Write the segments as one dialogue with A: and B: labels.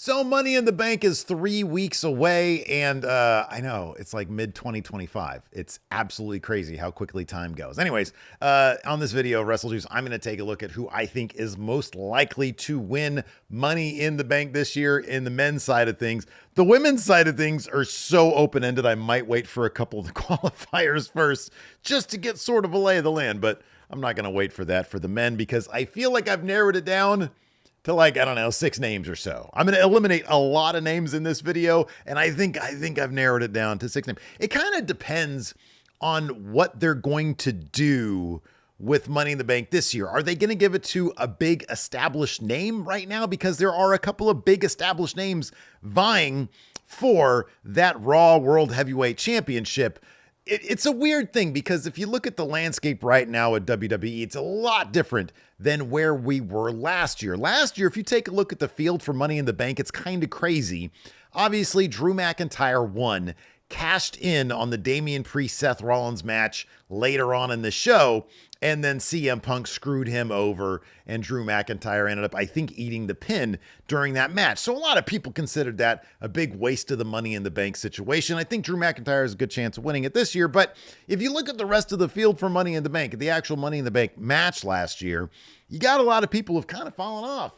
A: So Money in the Bank is 3 weeks away, and I know it's like mid-2025. It's absolutely crazy how quickly time goes. Anyways, on this video, WrestleJuice, I'm going to take a look at who I think is most likely to win Money in the Bank this year in the men's side of things. The women's side of things are so open-ended, I might wait for a couple of the qualifiers first just to get sort of a lay of the land, but I'm not going to wait for that for the men because I feel like I've narrowed it down to like, I don't know, 6 names or so. I'm going to eliminate a lot of names in this video, and I think I've narrowed it down to 6 names. It kind of depends on what they're going to do with Money in the Bank this year. Are they going to give it to a big established name right now? Because there are a couple of big established names vying for that Raw World Heavyweight Championship. It's a weird thing because if you look at the landscape right now at WWE, it's a lot different than where we were last year. Last year, if you take a look at the field for Money in the Bank, it's kind of crazy. Obviously, Drew McIntyre won, cashed in on the Damian Priest-Seth Rollins match later on in the show, and then CM Punk screwed him over, and Drew McIntyre ended up, I think, eating the pin during that match. So a lot of people considered that a big waste of the Money in the Bank situation. I think Drew McIntyre has a good chance of winning it this year, but if you look at the rest of the field for Money in the Bank, the actual Money in the Bank match last year, you got a lot of people who've kind of fallen off.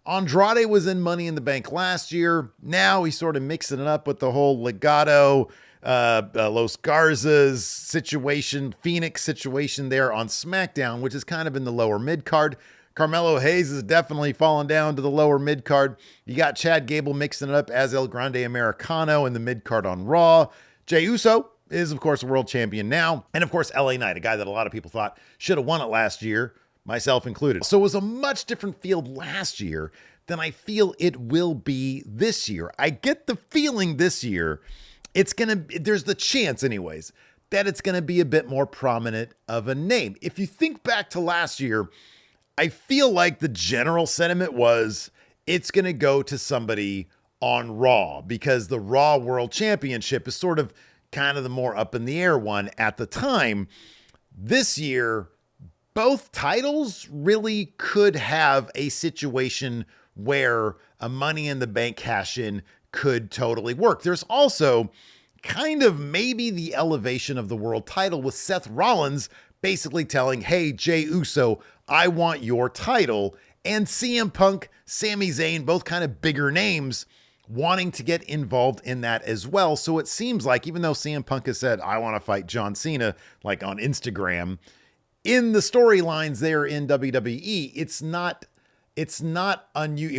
A: Andrade was in Money in the Bank last year. Now he's sort of mixing it up with the whole Legado, Los Garzas situation, Phoenix situation there on SmackDown, which is kind of in the lower mid card. Carmelo Hayes is definitely fallen down to the lower mid card. You got Chad Gable mixing it up as El Grande Americano in the mid card on Raw. Jey Uso is, of course, a world champion now. And, of course, LA Knight, a guy that a lot of people thought should have won it last year, myself included. So it was a much different field last year than I feel it will be this year. I get the feeling this year there's the chance anyways, that it's going to be a bit more prominent of a name. If you think back to last year, I feel like the general sentiment was it's going to go to somebody on Raw because the Raw World Championship is sort of kind of the more up in the air one at the time. This year, both titles really could have a situation where a Money in the Bank cash-in could totally work. There's also kind of maybe the elevation of the world title with Seth Rollins basically telling, hey, Jey Uso, I want your title. And CM Punk, Sami Zayn, both kind of bigger names wanting to get involved in that as well. So it seems like even though CM Punk has said, I want to fight John Cena, like on Instagram, in the storylines there in WWE, it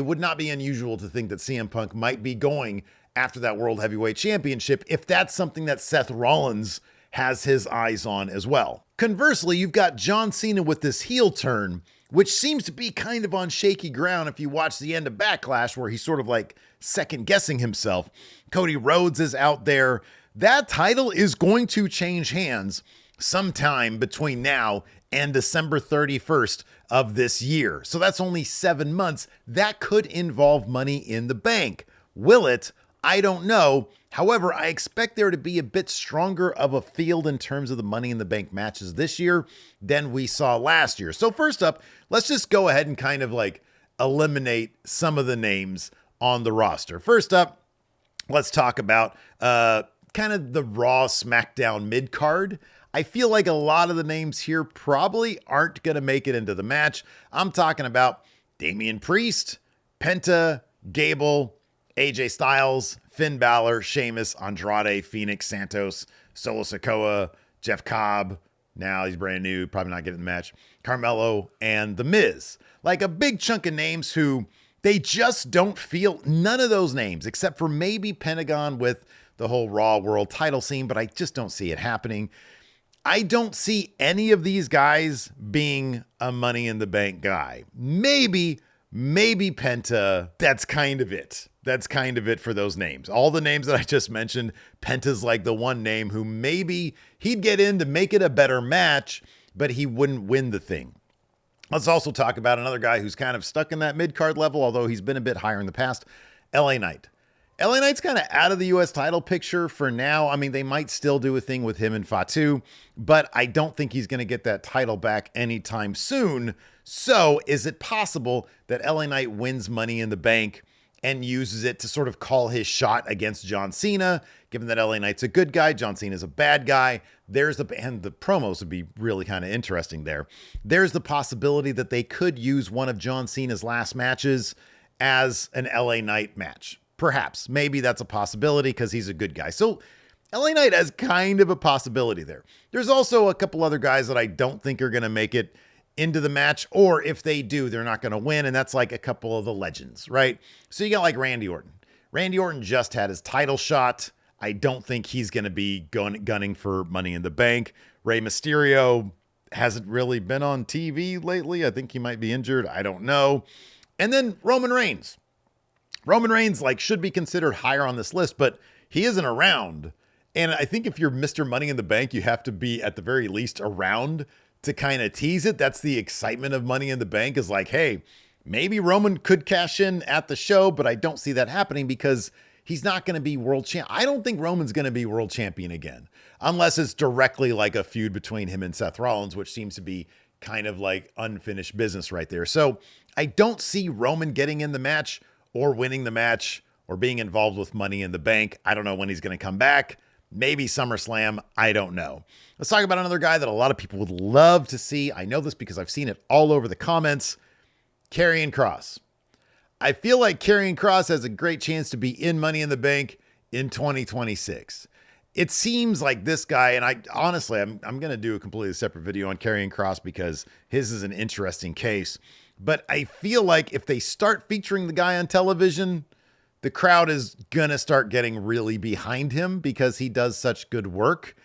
A: would not be unusual to think that CM Punk might be going after that World Heavyweight Championship if that's something that Seth Rollins has his eyes on as well. Conversely, you've got John Cena with this heel turn, which seems to be kind of on shaky ground if you watch the end of Backlash where he's sort of like second guessing himself. Cody Rhodes is out there. That title is going to change hands sometime between now and December 31st of this year. So that's only 7 months. That could involve Money in the Bank. Will it? I don't know. However, I expect there to be a bit stronger of a field in terms of the Money in the Bank matches this year than we saw last year. So first up, let's just go ahead and kind of like eliminate some of the names on the roster. First up, let's talk about kind of the Raw SmackDown mid-card. I feel like a lot of the names here probably aren't going to make it into the match. I'm talking about Damian Priest, Penta, Gable, AJ Styles, Finn Balor, Sheamus, Andrade, Phoenix, Santos, Solo Sikoa, Jeff Cobb. Now he's brand new, probably not getting the match. Carmelo and The Miz. Like a big chunk of names who they just don't feel, none of those names, except for maybe Pentagon with the whole Raw World title scene, but I just don't see it happening. I don't see any of these guys being a Money in the Bank guy. Maybe Penta. That's kind of it. That's kind of it for those names. All the names that I just mentioned, Penta's like the one name who maybe he'd get in to make it a better match, but he wouldn't win the thing. Let's also talk about another guy who's kind of stuck in that mid-card level, although he's been a bit higher in the past, LA Knight. LA Knight's kind of out of the U.S. title picture for now. I mean, they might still do a thing with him and Fatu, but I don't think he's going to get that title back anytime soon. So is it possible that LA Knight wins Money in the Bank and uses it to sort of call his shot against John Cena. Given that LA Knight's a good guy, John Cena's a bad guy. And the promos would be really kind of interesting there. There's the possibility that they could use one of John Cena's last matches as an LA Knight match. Perhaps, maybe that's a possibility because he's a good guy. So LA Knight has kind of a possibility there. There's also a couple other guys that I don't think are going to make it into the match, or if they do, they're not going to win. And that's like a couple of the legends, right? So you got like Randy Orton. Randy Orton just had his title shot. I don't think he's going to be gunning for Money in the Bank. Rey Mysterio hasn't really been on TV lately. I think he might be injured. I don't know. And then Roman Reigns. Roman Reigns should be considered higher on this list, but he isn't around. And I think if you're Mr. Money in the Bank, you have to be at the very least around to kind of tease it. That's the excitement of Money in the Bank, is like, hey, maybe Roman could cash in at the show, but I don't see that happening because he's not going to be world champ. I don't think Roman's going to be world champion again, unless it's directly like a feud between him and Seth Rollins, which seems to be kind of like unfinished business right there. So I don't see Roman getting in the match or winning the match or being involved with Money in the Bank. I don't know when he's going to come back. Maybe SummerSlam. I don't know. Let's talk about another guy that a lot of people would love to see. I know this because I've seen it all over the comments. Karrion Kross. I feel like Karrion Kross has a great chance to be in Money in the Bank in 2026. It seems like this guy, and I'm going to do a completely separate video on Karrion Kross because his is an interesting case. But I feel like if they start featuring the guy on television, the crowd is going to start getting really behind him because he does such good work.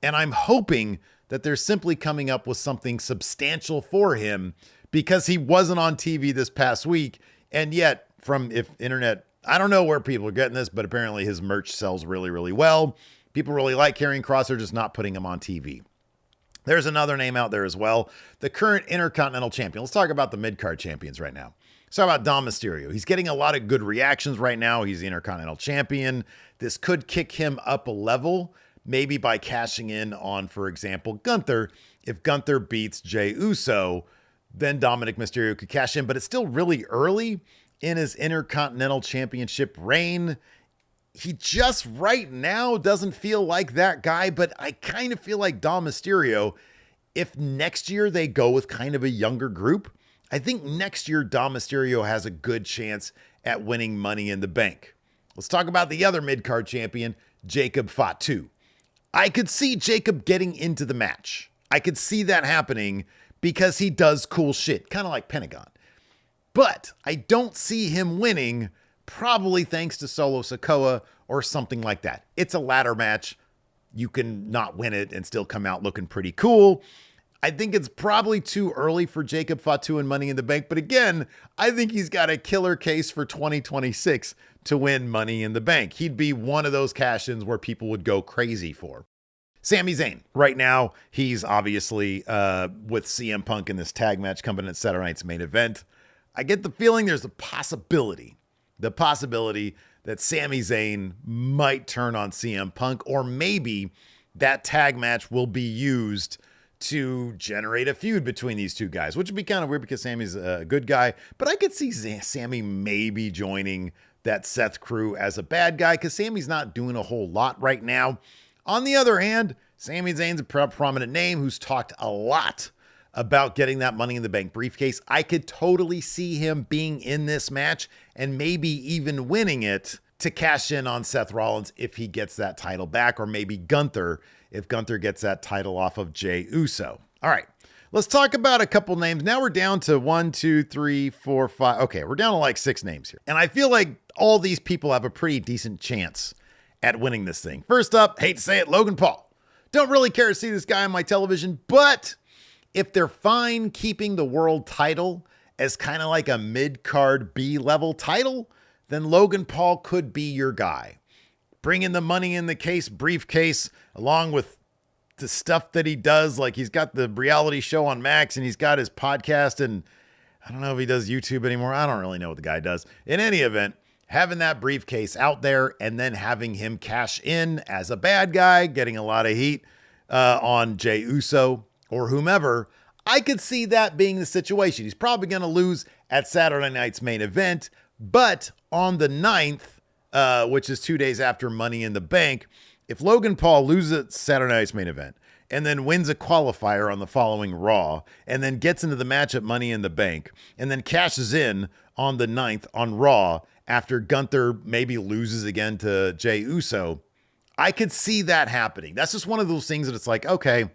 A: And I'm hoping that they're simply coming up with something substantial for him because he wasn't on TV this past week. And yet, I don't know where people are getting this, but apparently his merch sells really, really well. People really like Karrion Kross. They're just not putting him on TV. There's another name out there as well. The current Intercontinental Champion. Let's talk about the mid-card champions right now. Let's talk about Dom Mysterio. He's getting a lot of good reactions right now. He's the Intercontinental Champion. This could kick him up a level, maybe by cashing in on, for example, Gunther. If Gunther beats Jey Uso, then Dominic Mysterio could cash in, but it's still really early in his Intercontinental Championship reign. He just right now doesn't feel like that guy, but I kind of feel like Dom Mysterio, if next year they go with kind of a younger group, I think next year Dom Mysterio has a good chance at winning Money in the Bank. Let's talk about the other mid-card champion, Jacob Fatu. I could see Jacob getting into the match. I could see that happening because he does cool shit, kind of like Pentagon. But I don't see him winning, probably thanks to Solo Sikoa or something like that. It's a ladder match. You can not win it and still come out looking pretty cool. I think it's probably too early for Jacob Fatu and Money in the Bank. But again, I think he's got a killer case for 2026 to win Money in the Bank. He'd be one of those cash-ins where people would go crazy for. Sami Zayn. Right now, he's obviously with CM Punk in this tag match coming at Saturday night's main event. I get the feeling there's a possibility that Sami Zayn might turn on CM Punk, or maybe that tag match will be used to generate a feud between these two guys, which would be kind of weird because Sami's a good guy, but I could see Sami maybe joining that Seth crew as a bad guy because Sami's not doing a whole lot right now. On the other hand, Sami Zayn's a prominent name who's talked a lot about getting that Money in the Bank briefcase. I could totally see him being in this match and maybe even winning it to cash in on Seth Rollins if he gets that title back, or maybe Gunther if Gunther gets that title off of Jey Uso. All right, let's talk about a couple names. Now we're down to 1, 2, 3, 4, 5. Okay, we're down to like 6 names here. And I feel like all these people have a pretty decent chance at winning this thing. First up, hate to say it, Logan Paul. Don't really care to see this guy on my television, but if they're fine keeping the world title as kind of like a mid-card B-level title, then Logan Paul could be your guy. Bring in the Money in the Case briefcase along with the stuff that he does. Like he's got the reality show on Max and he's got his podcast, and I don't know if he does YouTube anymore. I don't really know what the guy does. In any event, having that briefcase out there and then having him cash in as a bad guy, getting a lot of heat on Jey Uso or whomever, I could see that being the situation. He's probably going to lose at Saturday night's main event, But on the 9th, which is 2 days after Money in the Bank, if Logan Paul loses Saturday night's main event and then wins a qualifier on the following Raw and then gets into the match at Money in the Bank and then cashes in on the 9th on Raw after Gunther maybe loses again to Jey Uso, I could see that happening. That's just one of those things that it's like, okay,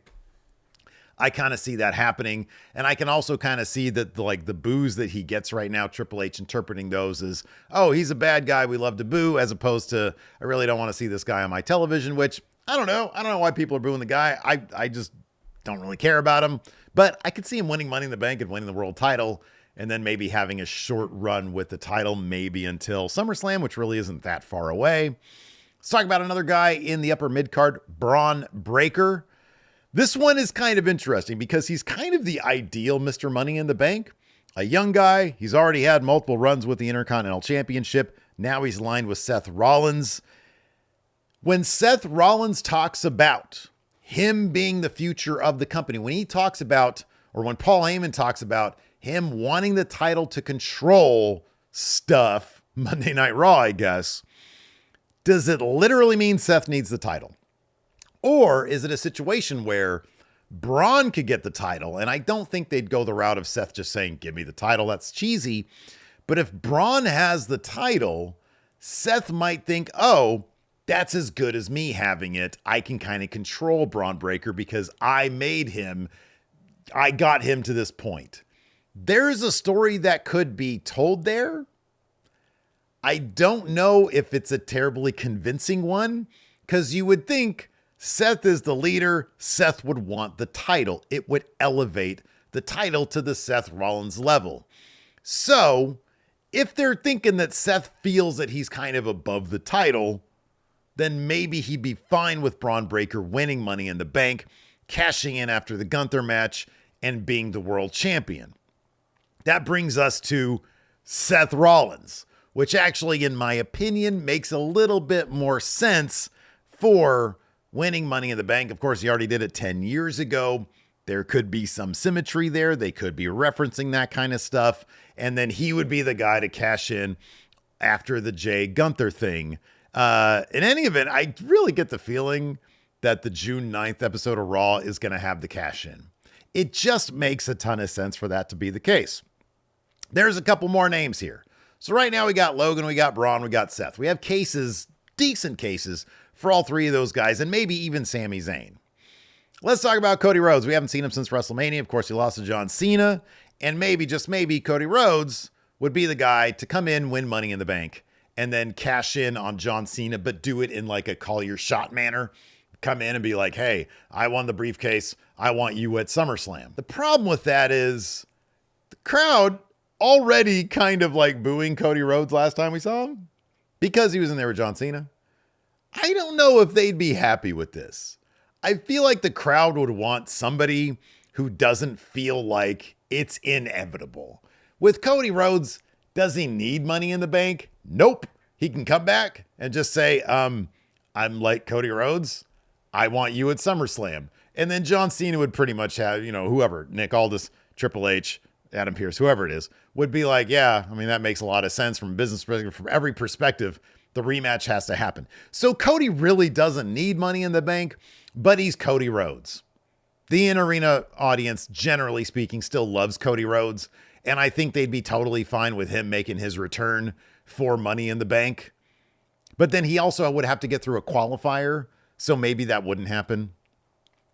A: I kind of see that happening. And I can also kind of see that the boos that he gets right now, Triple H interpreting those as, oh, he's a bad guy we love to boo, as opposed to, I really don't want to see this guy on my television, which I don't know. I don't know why people are booing the guy. I just don't really care about him. But I could see him winning Money in the Bank and winning the world title, and then maybe having a short run with the title, maybe until SummerSlam, which really isn't that far away. Let's talk about another guy in the upper mid-card, Braun Breaker. This one is kind of interesting because he's kind of the ideal Mr. Money in the Bank. A young guy. He's already had multiple runs with the Intercontinental Championship. Now he's lined with Seth Rollins. When Seth Rollins talks about him being the future of the company, when he talks about, or when Paul Heyman talks about him wanting the title to control stuff, Monday Night Raw, I guess, does it literally mean Seth needs the title? Or is it a situation where Braun could get the title? And I don't think they'd go the route of Seth just saying, give me the title. That's cheesy. But if Braun has the title, Seth might think, oh, that's as good as me having it. I can kind of control Braun Breaker because I made him. I got him to this point. There's a story that could be told there. I don't know if it's a terribly convincing one, because you would think Seth is the leader. Seth would want the title. It would elevate the title to the Seth Rollins level. So if they're thinking that Seth feels that he's kind of above the title, then maybe he'd be fine with Braun Breaker winning Money in the Bank, cashing in after the Gunther match, and being the world champion. That brings us to Seth Rollins, which actually, in my opinion, makes a little bit more sense for winning Money in the Bank. Of course, he already did it 10 years ago. There could be some symmetry there. They could be referencing that kind of stuff. And then he would be the guy to cash in after the Jay Gunther thing. In any event, I really get the feeling that the June 9th episode of Raw is going to have the cash in. It just makes a ton of sense for that to be the case. There's a couple more names here. So right now we got Logan, we got Braun, we got Seth. We have cases, decent cases, for all three of those guys, and maybe even Sami Zayn. Let's talk about Cody Rhodes. We haven't seen him since WrestleMania. Of course, he lost to John Cena, and maybe, just maybe, Cody Rhodes would be the guy to come in, win Money in the Bank, and then cash in on John Cena, but do it in like a call your shot manner. Come in and be like, hey, I won the briefcase. I want you at SummerSlam. The problem with that is the crowd already kind of like booing Cody Rhodes last time we saw him because he was in there with John Cena. I don't know if they'd be happy with this. I feel like the crowd would want somebody who doesn't feel like it's inevitable. With Cody Rhodes, does he need Money in the Bank? Nope. He can come back and just say, I'm like Cody Rhodes. I want you at SummerSlam. And then John Cena would pretty much have, whoever, Nick Aldis, Triple H, Adam Pearce, whoever it is, would be like, yeah, I mean, that makes a lot of sense from a business perspective, from every perspective. The rematch has to happen. So Cody really doesn't need Money in the Bank, but he's Cody Rhodes. The in-arena audience, generally speaking, still loves Cody Rhodes. And I think they'd be totally fine with him making his return for Money in the Bank. But then he also would have to get through a qualifier. So maybe that wouldn't happen.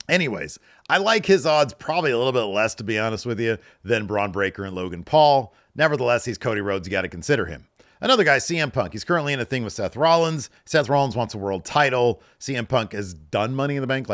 A: Anyways, I like his odds probably a little bit less, to be honest with you, than Braun Breaker and Logan Paul. Nevertheless, he's Cody Rhodes. You got to consider him. Another guy, CM Punk. He's currently in a thing with Seth Rollins. Seth Rollins wants a world title. CM Punk has done Money in the Bank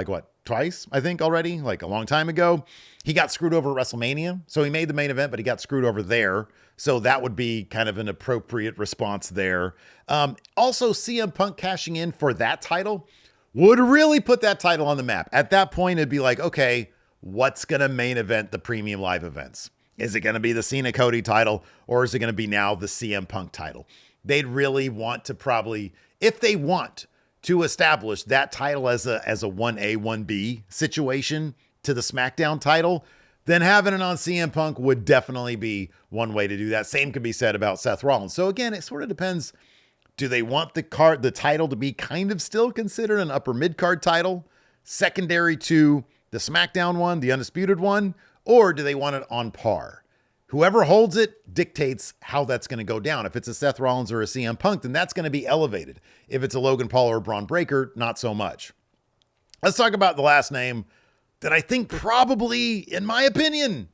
A: twice, I think, already, like a long time ago. He got screwed over at WrestleMania. So he made the main event, but he got screwed over there. So that would be kind of an appropriate response there. Also, CM Punk cashing in for that title would really put that title on the map. At that point, it'd be like, okay, what's going to main event the premium live events? Is it going to be the Cena Cody title, or is it going to be now the CM Punk title? They'd really want to probably, if they want to establish that title as a 1A, 1B situation to the SmackDown title, then having it on CM Punk would definitely be one way to do that. Same could be said about Seth Rollins. So again, it sort of depends. Do they want the title to be kind of still considered an upper mid-card title, secondary to the SmackDown one, the Undisputed one, or do they want it on par? Whoever holds it dictates how that's going to go down. If it's a Seth Rollins or a CM Punk, then that's going to be elevated. If it's a Logan Paul or a Braun Breaker, not so much. Let's talk about the last name that I think probably, in my opinion,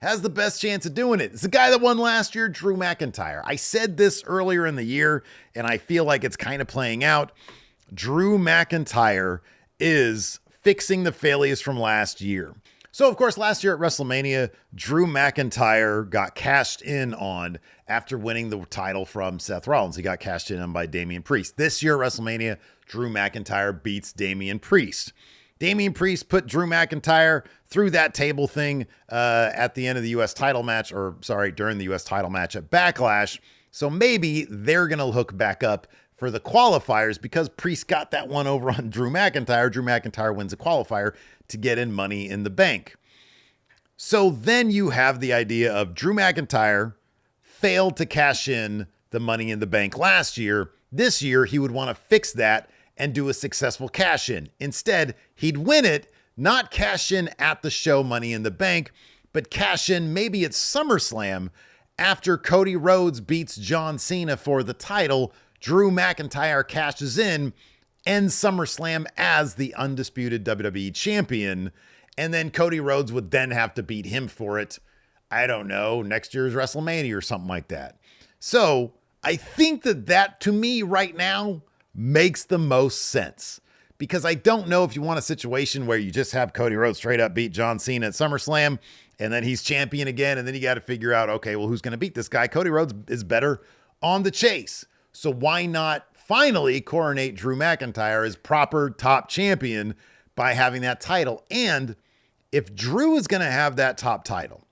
A: has the best chance of doing it. It's the guy that won last year, Drew McIntyre. I said this earlier in the year, and I feel like it's kind of playing out. Drew McIntyre is fixing the failures from last year. So, of course, last year at WrestleMania, Drew McIntyre got cashed in on after winning the title from Seth Rollins. He got cashed in on by Damian Priest. This year at WrestleMania, Drew McIntyre beats Damian Priest. Damian Priest put Drew McIntyre through that table thing at the end of the U.S. title match, during the U.S. title match at Backlash. So maybe they're going to hook back up for the qualifiers because Priest got that one over on Drew McIntyre. Drew McIntyre wins a qualifier to get in Money in the Bank. So then you have the idea of Drew McIntyre failed to cash in the Money in the Bank last year. This year, he would want to fix that and do a successful cash in. Instead, he'd win it, not cash in at the show Money in the Bank, but cash in maybe at SummerSlam after Cody Rhodes beats John Cena for the title. Drew McIntyre cashes in, ends SummerSlam as the undisputed WWE champion, and then Cody Rhodes would then have to beat him for it, I don't know, next year's WrestleMania or something like that. So I think that to me right now makes the most sense, because I don't know if you want a situation where you just have Cody Rhodes straight up beat John Cena at SummerSlam and then he's champion again, and then you got to figure out, okay, well, who's going to beat this guy? Cody Rhodes is better on the chase. So why not finally coronate Drew McIntyre as proper top champion by having that title? And if Drew is going to have that top title,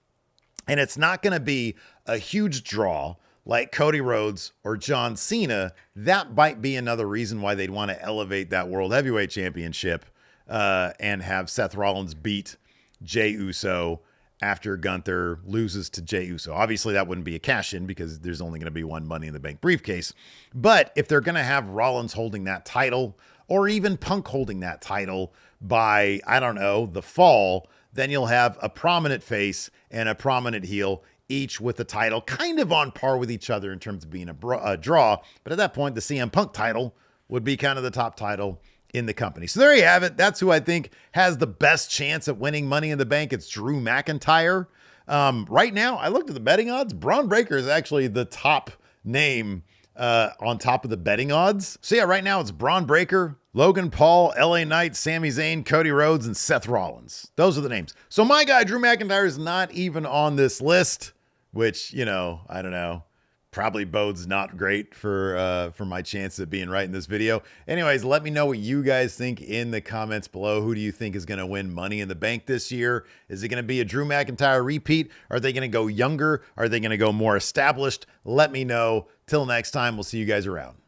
A: and it's not going to be a huge draw like Cody Rhodes or John Cena, that might be another reason why they'd want to elevate that World Heavyweight Championship and have Seth Rollins beat Jey Uso after Gunther loses to Jey Uso. Obviously, that wouldn't be a cash-in because there's only going to be one Money in the Bank briefcase. But if they're going to have Rollins holding that title, or even Punk holding that title by, I don't know, the fall, then you'll have a prominent face and a prominent heel, each with the title kind of on par with each other in terms of being a draw. But at that point, the CM Punk title would be kind of the top title in the company. So there you have it. That's who I think has the best chance at winning Money in the Bank. It's Drew McIntyre. Right now, I looked at the betting odds. Braun Breaker is actually the top name on top of the betting odds. So yeah, right now it's Braun Breaker, Logan Paul, LA Knight, Sami Zayn, Cody Rhodes, and Seth Rollins. Those are the names. So my guy, Drew McIntyre, is not even on this list, which, you know, I don't know, probably bodes not great for my chances of being right in this video. Anyways, let me know what you guys think in the comments below. Who do you think is going to win Money in the Bank this year? Is it going to be a Drew McIntyre repeat? Are they going to go younger? Are they going to go more established? Let me know. Till next time, we'll see you guys around.